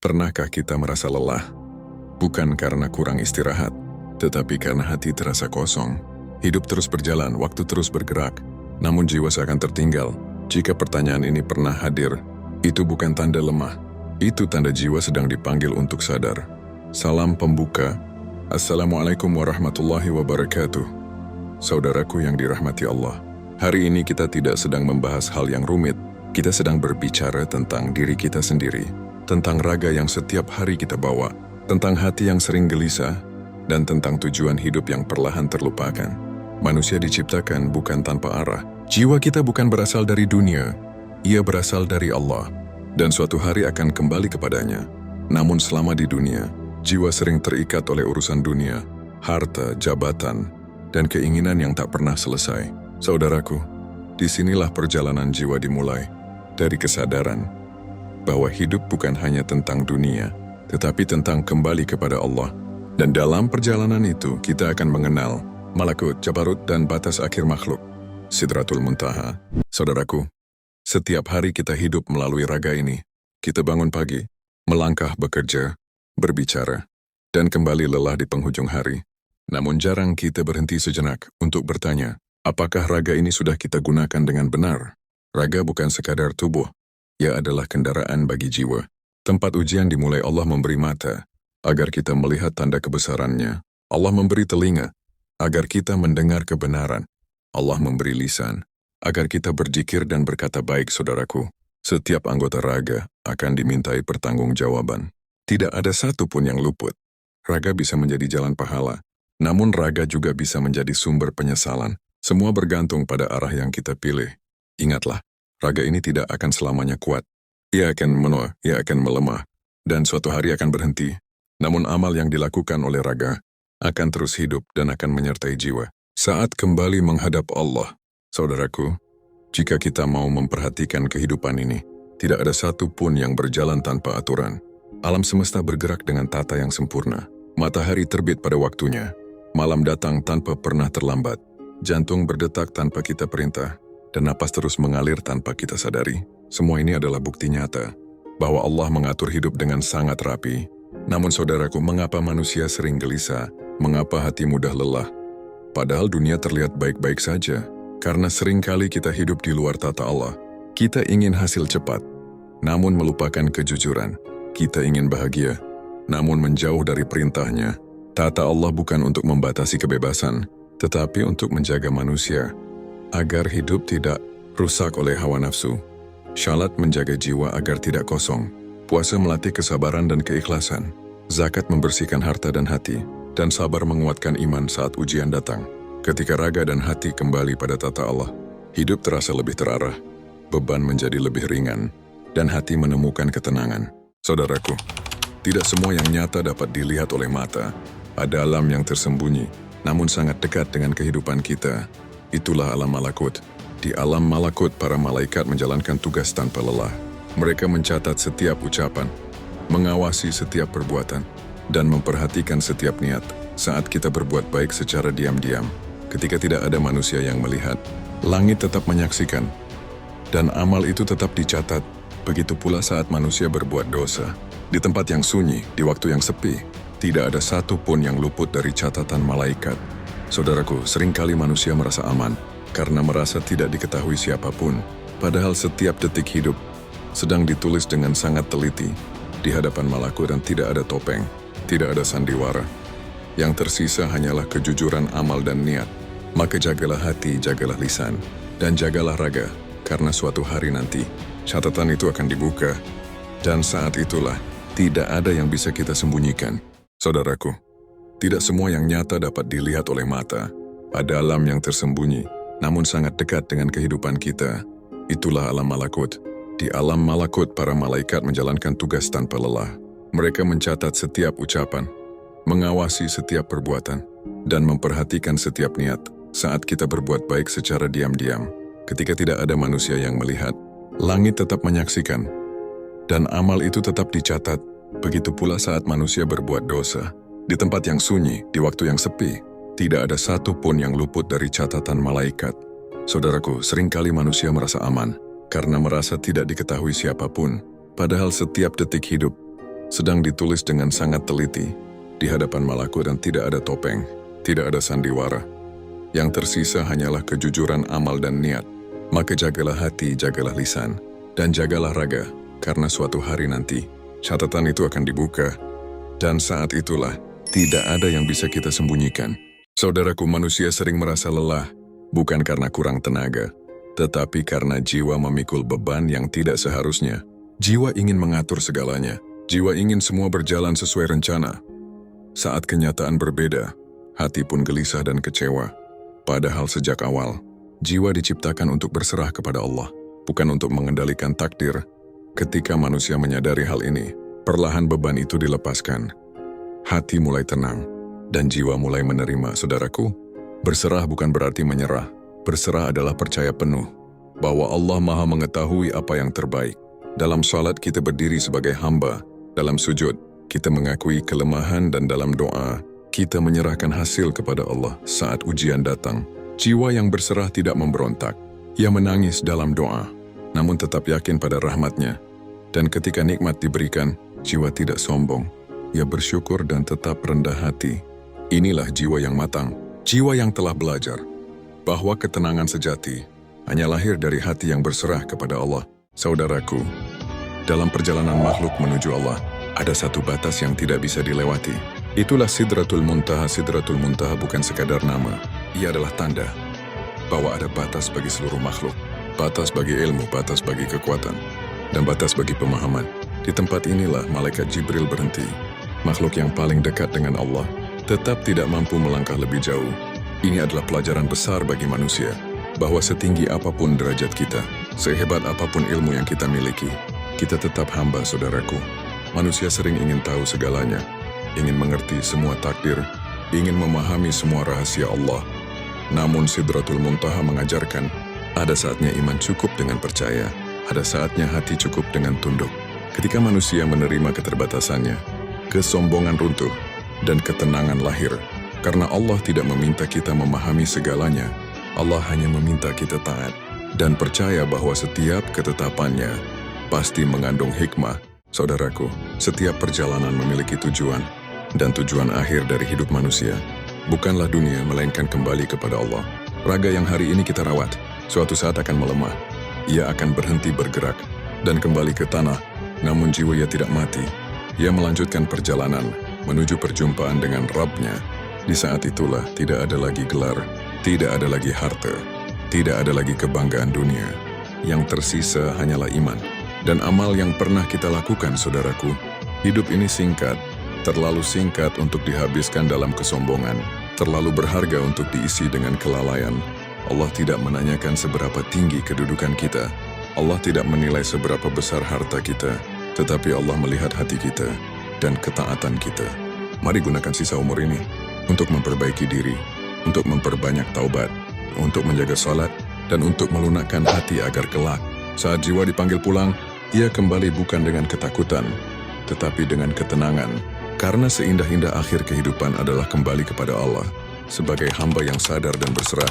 Pernahkah kita merasa lelah? Bukan karena kurang istirahat, tetapi karena hati terasa kosong. Hidup terus berjalan, waktu terus bergerak, namun jiwa seakan tertinggal. Jika pertanyaan ini pernah hadir, itu bukan tanda lemah, itu tanda jiwa sedang dipanggil untuk sadar. Salam pembuka. Assalamualaikum warahmatullahi wabarakatuh. Saudaraku yang dirahmati Allah, hari ini kita tidak sedang membahas hal yang rumit. Kita sedang berbicara tentang diri kita sendiri, tentang raga yang setiap hari kita bawa, tentang hati yang sering gelisah, dan tentang tujuan hidup yang perlahan terlupakan. Manusia diciptakan bukan tanpa arah. Jiwa kita bukan berasal dari dunia, ia berasal dari Allah, dan suatu hari akan kembali kepadanya. Namun selama di dunia, jiwa sering terikat oleh urusan dunia, harta, jabatan, dan keinginan yang tak pernah selesai. Saudaraku, disinilah perjalanan jiwa dimulai, dari kesadaran bahwa hidup bukan hanya tentang dunia, tetapi tentang kembali kepada Allah. Dan dalam perjalanan itu, kita akan mengenal Malakut, Jabarut, dan batas akhir makhluk, Sidratul Muntaha. Saudaraku, setiap hari kita hidup melalui raga ini. Kita bangun pagi, melangkah bekerja, berbicara, dan kembali lelah di penghujung hari. Namun jarang kita berhenti sejenak untuk bertanya, apakah raga ini sudah kita gunakan dengan benar? Raga bukan sekadar tubuh, ia adalah kendaraan bagi jiwa. Tempat ujian dimulai. Allah memberi mata, agar kita melihat tanda kebesarannya. Allah memberi telinga, agar kita mendengar kebenaran. Allah memberi lisan, agar kita berzikir dan berkata baik. Saudaraku, setiap anggota raga akan dimintai pertanggungjawaban. Tidak ada satu pun yang luput. Raga bisa menjadi jalan pahala, namun raga juga bisa menjadi sumber penyesalan. Semua bergantung pada arah yang kita pilih. Ingatlah, raga ini tidak akan selamanya kuat. Ia akan menua, ia akan melemah, dan suatu hari akan berhenti. Namun amal yang dilakukan oleh raga akan terus hidup dan akan menyertai jiwa. Saat kembali menghadap Allah, saudaraku, jika kita mau memperhatikan kehidupan ini, tidak ada satu pun yang berjalan tanpa aturan. Alam semesta bergerak dengan tata yang sempurna. Matahari terbit pada waktunya, malam datang tanpa pernah terlambat, jantung berdetak tanpa kita perintah, dan napas terus mengalir tanpa kita sadari. Semua ini adalah bukti nyata bahwa Allah mengatur hidup dengan sangat rapi. Namun saudaraku, mengapa manusia sering gelisah? Mengapa hati mudah lelah? Padahal dunia terlihat baik-baik saja. Karena seringkali kita hidup di luar tata Allah. Kita ingin hasil cepat, namun melupakan kejujuran. Kita ingin bahagia, namun menjauh dari perintahnya. Tata Allah bukan untuk membatasi kebebasan, tetapi untuk menjaga manusia agar hidup tidak rusak oleh hawa nafsu. Syalat menjaga jiwa agar tidak kosong. Puasa melatih kesabaran dan keikhlasan. Zakat membersihkan harta dan hati. Dan sabar menguatkan iman saat ujian datang. Ketika raga dan hati kembali pada tata Allah, hidup terasa lebih terarah, beban menjadi lebih ringan, dan hati menemukan ketenangan. Saudaraku, tidak semua yang nyata dapat dilihat oleh mata. Ada alam yang tersembunyi, namun sangat dekat dengan kehidupan kita. Itulah alam malakut. Di alam malakut, para malaikat menjalankan tugas tanpa lelah. Mereka mencatat setiap ucapan, mengawasi setiap perbuatan, dan memperhatikan setiap niat. Saat kita berbuat baik secara diam-diam, ketika tidak ada manusia yang melihat, langit tetap menyaksikan, dan amal itu tetap dicatat. Begitu pula saat manusia berbuat dosa, di tempat yang sunyi, di waktu yang sepi, tidak ada satu pun yang luput dari catatan malaikat. Saudaraku, seringkali manusia merasa aman, karena merasa tidak diketahui siapapun. Padahal setiap detik hidup sedang ditulis dengan sangat teliti di hadapan malakut, dan tidak ada topeng, tidak ada sandiwara. Yang tersisa hanyalah kejujuran amal dan niat. Maka jagalah hati, jagalah lisan, dan jagalah raga, karena suatu hari nanti catatan itu akan dibuka, dan saat itulah tidak ada yang bisa kita sembunyikan. Saudaraku, tidak semua yang nyata dapat dilihat oleh mata. Ada alam yang tersembunyi, namun sangat dekat dengan kehidupan kita. Itulah alam malakut. Di alam malakut, para malaikat menjalankan tugas tanpa lelah. Mereka mencatat setiap ucapan, mengawasi setiap perbuatan, dan memperhatikan setiap niat. Saat kita berbuat baik secara diam-diam, ketika tidak ada manusia yang melihat, langit tetap menyaksikan, dan amal itu tetap dicatat. Begitu pula saat manusia berbuat dosa, di tempat yang sunyi, di waktu yang sepi, tidak ada satu pun yang luput dari catatan malaikat. Saudaraku, seringkali manusia merasa aman, karena merasa tidak diketahui siapapun. Padahal setiap detik hidup sedang ditulis dengan sangat teliti, di hadapan malaku dan tidak ada topeng, tidak ada sandiwara. Yang tersisa hanyalah kejujuran amal dan niat. Maka jagalah hati, jagalah lisan, dan jagalah raga, karena suatu hari nanti, catatan itu akan dibuka, dan saat itulah, tidak ada yang bisa kita sembunyikan. Saudaraku, manusia sering merasa lelah, bukan karena kurang tenaga, tetapi karena jiwa memikul beban yang tidak seharusnya. Jiwa ingin mengatur segalanya, jiwa ingin semua berjalan sesuai rencana. Saat kenyataan berbeda, hati pun gelisah dan kecewa. Padahal sejak awal, jiwa diciptakan untuk berserah kepada Allah, bukan untuk mengendalikan takdir. Ketika manusia menyadari hal ini, perlahan beban itu dilepaskan. Hati mulai tenang, dan jiwa mulai menerima. Saudaraku, berserah bukan berarti menyerah. Berserah adalah percaya penuh bahwa Allah Maha mengetahui apa yang terbaik. Dalam salat kita berdiri sebagai hamba, dalam sujud kita mengakui kelemahan, dan dalam doa kita menyerahkan hasil kepada Allah. Saat ujian datang, jiwa yang berserah tidak memberontak. Ia menangis dalam doa, namun tetap yakin pada rahmat-Nya. Dan ketika nikmat diberikan, jiwa tidak sombong. Ia bersyukur dan tetap rendah hati. Inilah jiwa yang matang, jiwa yang telah belajar bahwa ketenangan sejati hanya lahir dari hati yang berserah kepada Allah. Saudaraku, dalam perjalanan makhluk menuju Allah, ada satu batas yang tidak bisa dilewati. Itulah Sidratul Muntaha. Sidratul Muntaha bukan sekadar nama. Ia adalah tanda bahwa ada batas bagi seluruh makhluk. Batas bagi ilmu, batas bagi kekuatan, dan batas bagi pemahaman. Di tempat inilah malaikat Jibril berhenti. Makhluk yang paling dekat dengan Allah tetap tidak mampu melangkah lebih jauh. Ini adalah pelajaran besar bagi manusia, bahwa setinggi apapun derajat kita, sehebat apapun ilmu yang kita miliki, kita tetap hamba. Saudaraku, manusia sering ingin tahu segalanya, ingin mengerti semua takdir, ingin memahami semua rahasia Allah. Namun Sidratul Muntaha mengajarkan, ada saatnya iman cukup dengan percaya, ada saatnya hati cukup dengan tunduk. Ketika manusia menerima keterbatasannya, kesombongan runtuh, dan ketenangan lahir. Karena Allah tidak meminta kita memahami segalanya, Allah hanya meminta kita taat dan percaya bahwa setiap ketetapannya pasti mengandung hikmah. Saudaraku, setiap perjalanan memiliki tujuan, dan tujuan akhir dari hidup manusia bukanlah dunia, melainkan kembali kepada Allah. Raga yang hari ini kita rawat, suatu saat akan melemah. Ia akan berhenti bergerak dan kembali ke tanah, namun jiwa ia tidak mati. Ia melanjutkan perjalanan menuju perjumpaan dengan Rabb-Nya. Di saat itulah tidak ada lagi gelar, tidak ada lagi harta, tidak ada lagi kebanggaan dunia. Yang tersisa hanyalah iman dan amal yang pernah kita lakukan. Saudaraku, hidup ini singkat, terlalu singkat untuk dihabiskan dalam kesombongan, terlalu berharga untuk diisi dengan kelalaian. Allah tidak menanyakan seberapa tinggi kedudukan kita. Allah tidak menilai seberapa besar harta kita, tetapi Allah melihat hati kita dan ketaatan kita. Mari gunakan sisa umur ini untuk memperbaiki diri, untuk memperbanyak taubat, untuk menjaga salat, dan untuk melunakkan hati agar kelak saat jiwa dipanggil pulang, ia kembali bukan dengan ketakutan, tetapi dengan ketenangan. Karena seindah-indah akhir kehidupan adalah kembali kepada Allah. Sebagai hamba yang sadar dan berserah,